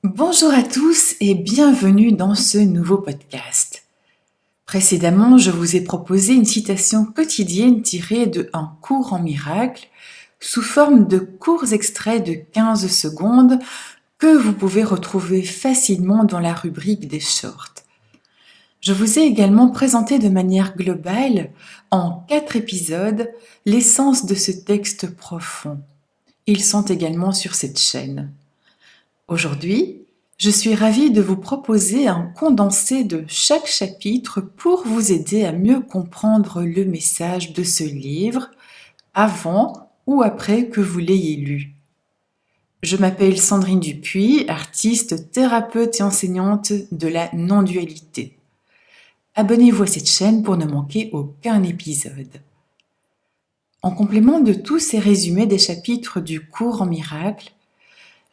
Bonjour à tous et bienvenue dans ce nouveau podcast. Précédemment, je vous ai proposé une citation quotidienne tirée de Un cours en miracle sous forme de courts extraits de 15 secondes que vous pouvez retrouver facilement dans la rubrique des shorts. Je vous ai également présenté de manière globale, en 4 épisodes, l'essence de ce texte profond. Ils sont également sur cette chaîne. Aujourd'hui, je suis ravie de vous proposer un condensé de chaque chapitre pour vous aider à mieux comprendre le message de ce livre avant ou après que vous l'ayez lu. Je m'appelle Sandrine Dupuis, artiste, thérapeute et enseignante de la non-dualité. Abonnez-vous à cette chaîne pour ne manquer aucun épisode. En complément de tous ces résumés des chapitres du cours en miracle,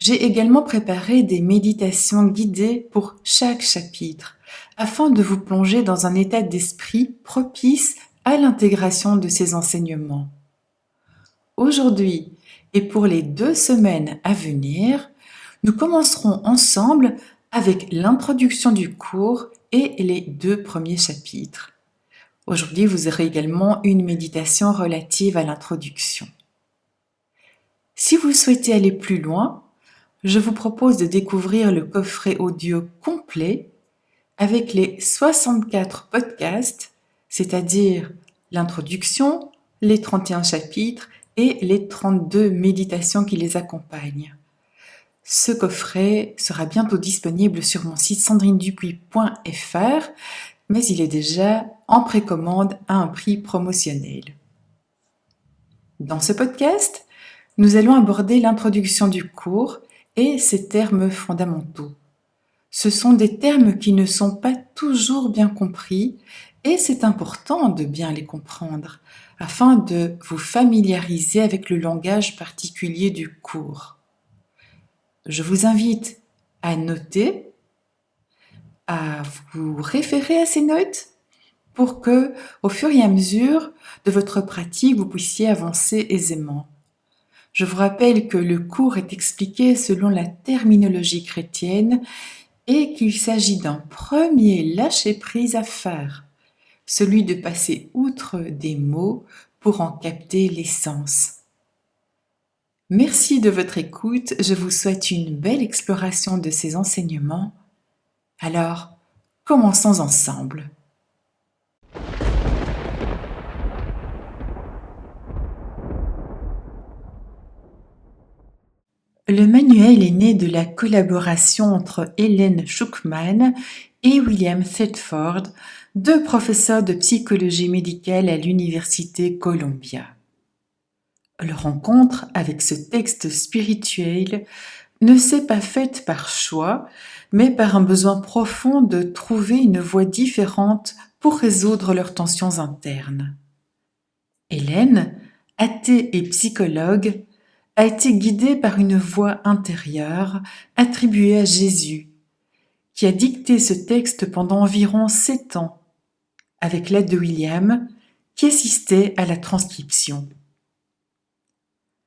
j'ai également préparé des méditations guidées pour chaque chapitre, afin de vous plonger dans un état d'esprit propice à l'intégration de ces enseignements. Aujourd'hui et pour les 2 semaines à venir, nous commencerons ensemble avec l'introduction du cours et les 2 premiers chapitres. Aujourd'hui, vous aurez également une méditation relative à l'introduction. Si vous souhaitez aller plus loin, je vous propose de découvrir le coffret audio complet avec les 64 podcasts, c'est-à-dire l'introduction, les 31 chapitres et les 32 méditations qui les accompagnent. Ce coffret sera bientôt disponible sur mon site sandrinedupuis.fr, mais il est déjà en précommande à un prix promotionnel. Dans ce podcast, nous allons aborder l'introduction du cours et ses termes fondamentaux. Ce sont des termes qui ne sont pas toujours bien compris et c'est important de bien les comprendre afin de vous familiariser avec le langage particulier du cours. Je vous invite à noter, à vous référer à ces notes pour que, au fur et à mesure de votre pratique, vous puissiez avancer aisément. Je vous rappelle que le cours est expliqué selon la terminologie chrétienne et qu'il s'agit d'un premier lâcher-prise à faire, celui de passer outre des mots pour en capter l'essence. Merci de votre écoute, je vous souhaite une belle exploration de ces enseignements. Alors, commençons ensemble. Le manuel est né de la collaboration entre Helen Schucman et William Thetford, 2 professeurs de psychologie médicale à l'Université Columbia. Leur rencontre avec ce texte spirituel ne s'est pas faite par choix, mais par un besoin profond de trouver une voie différente pour résoudre leurs tensions internes. Hélène, athée et psychologue, a été guidée par une voix intérieure attribuée à Jésus, qui a dicté ce texte pendant environ 7 ans, avec l'aide de William, qui assistait à la transcription.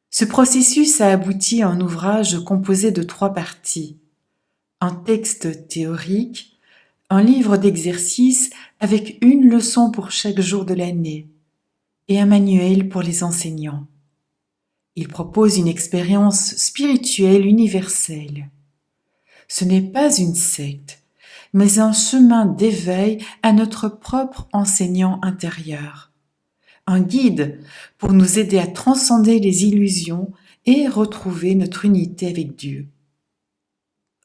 Ce processus a abouti à un ouvrage composé de 3 parties. Un texte théorique, un livre d'exercices avec une leçon pour chaque jour de l'année et un manuel pour les enseignants. Il propose une expérience spirituelle universelle. Ce n'est pas une secte, mais un chemin d'éveil à notre propre enseignant intérieur. Un guide pour nous aider à transcender les illusions et retrouver notre unité avec Dieu.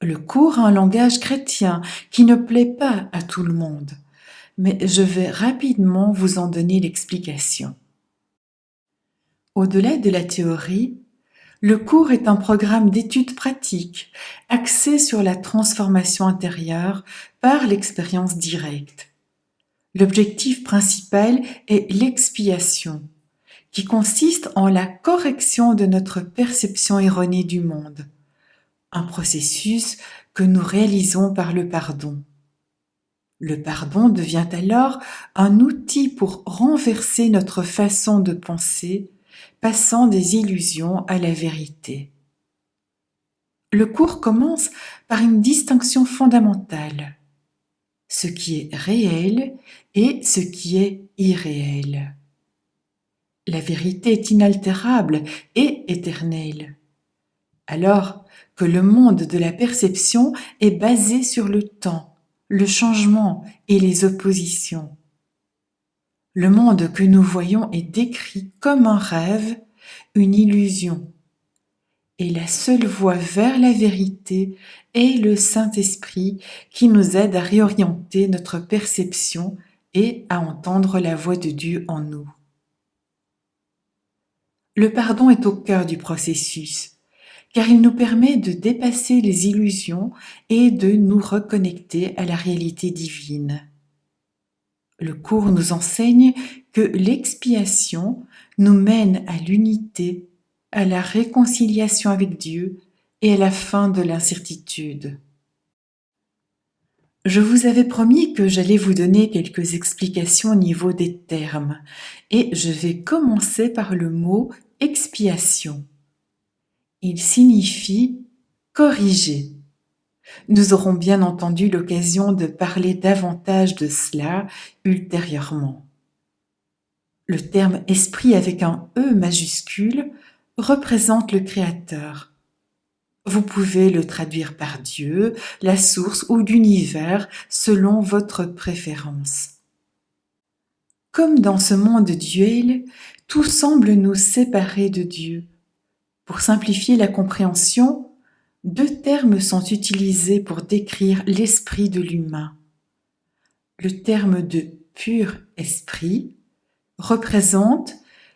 Le cours a un langage chrétien qui ne plaît pas à tout le monde, mais je vais rapidement vous en donner l'explication. Au-delà de la théorie, le cours est un programme d'études pratiques axé sur la transformation intérieure par l'expérience directe. L'objectif principal est l'expiation, qui consiste en la correction de notre perception erronée du monde, un processus que nous réalisons par le pardon. Le pardon devient alors un outil pour renverser notre façon de penser, passant des illusions à la vérité. Le cours commence par une distinction fondamentale: ce qui est réel et ce qui est irréel. La vérité est inaltérable et éternelle, alors que le monde de la perception est basé sur le temps, le changement et les oppositions. Le monde que nous voyons est décrit comme un rêve, une illusion. Et la seule voie vers la vérité est le Saint-Esprit qui nous aide à réorienter notre perception et à entendre la voix de Dieu en nous. Le pardon est au cœur du processus, car il nous permet de dépasser les illusions et de nous reconnecter à la réalité divine. Le cours nous enseigne que l'expiation nous mène à l'unité, à la réconciliation avec Dieu et à la fin de l'incertitude. Je vous avais promis que j'allais vous donner quelques explications au niveau des termes, et je vais commencer par le mot expiation. Il signifie corriger. Nous aurons bien entendu l'occasion de parler davantage de cela ultérieurement. Le terme esprit avec un E majuscule représente le Créateur. Vous pouvez le traduire par Dieu, la source ou l'univers selon votre préférence. Comme dans ce monde duel, tout semble nous séparer de Dieu. Pour simplifier la compréhension, deux termes sont utilisés pour décrire l'esprit de l'humain. Le terme de pur esprit représente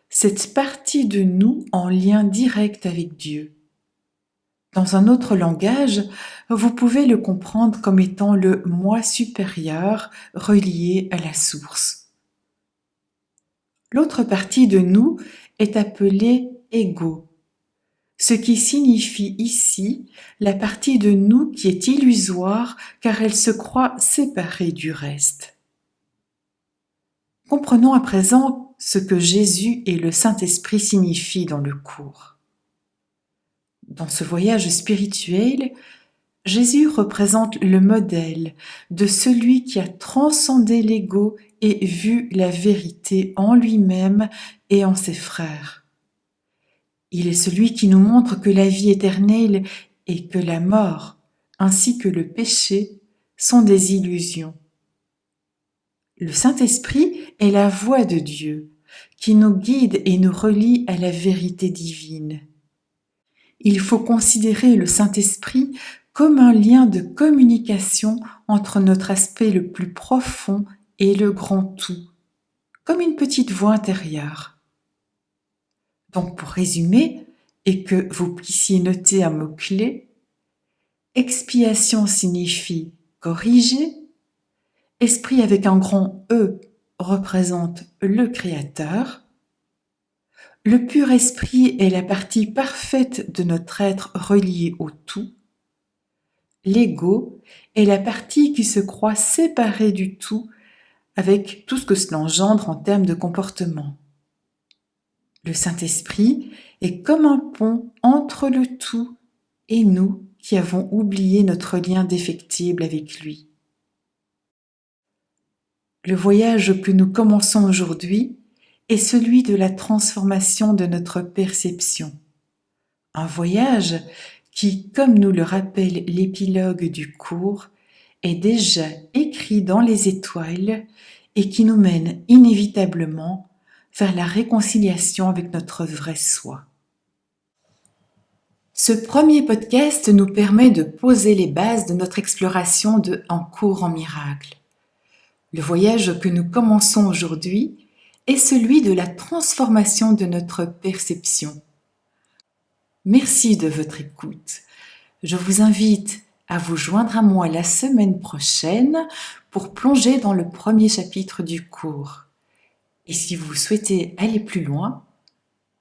cette partie de nous en lien direct avec Dieu. Dans un autre langage, vous pouvez le comprendre comme étant le moi supérieur relié à la source. L'autre partie de nous est appelée ego, ce qui signifie ici la partie de nous qui est illusoire car elle se croit séparée du reste. Comprenons à présent ce que Jésus et le Saint-Esprit signifient dans le cours. Dans ce voyage spirituel, Jésus représente le modèle de celui qui a transcendé l'ego et vu la vérité en lui-même et en ses frères. Il est celui qui nous montre que la vie éternelle et que la mort, ainsi que le péché, sont des illusions. Le Saint-Esprit est la voix de Dieu, qui nous guide et nous relie à la vérité divine. Il faut considérer le Saint-Esprit comme un lien de communication entre notre aspect le plus profond et le grand tout, comme une petite voix intérieure. Donc pour résumer, et que vous puissiez noter un mot-clé, expiation signifie corriger, esprit avec un grand E représente le Créateur, le pur esprit est la partie parfaite de notre être relié au tout. L'ego est la partie qui se croit séparée du tout avec tout ce que cela engendre en termes de comportement. Le Saint-Esprit est comme un pont entre le tout et nous qui avons oublié notre lien défectible avec lui. Le voyage que nous commençons aujourd'hui est celui de la transformation de notre perception. Un voyage qui, comme nous le rappelle l'épilogue du cours, est déjà écrit dans les étoiles et qui nous mène inévitablement vers la réconciliation avec notre vrai soi. Ce premier podcast nous permet de poser les bases de notre exploration de Un cours en miracle. Le voyage que nous commençons aujourd'hui est celui de la transformation de notre perception. Merci de votre écoute. Je vous invite à vous joindre à moi la semaine prochaine pour plonger dans le premier chapitre du cours. Et si vous souhaitez aller plus loin,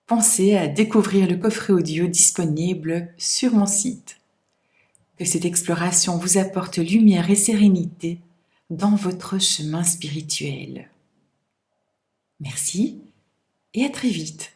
pensez à découvrir le coffret audio disponible sur mon site. Que cette exploration vous apporte lumière et sérénité dans votre chemin spirituel. Merci et à très vite.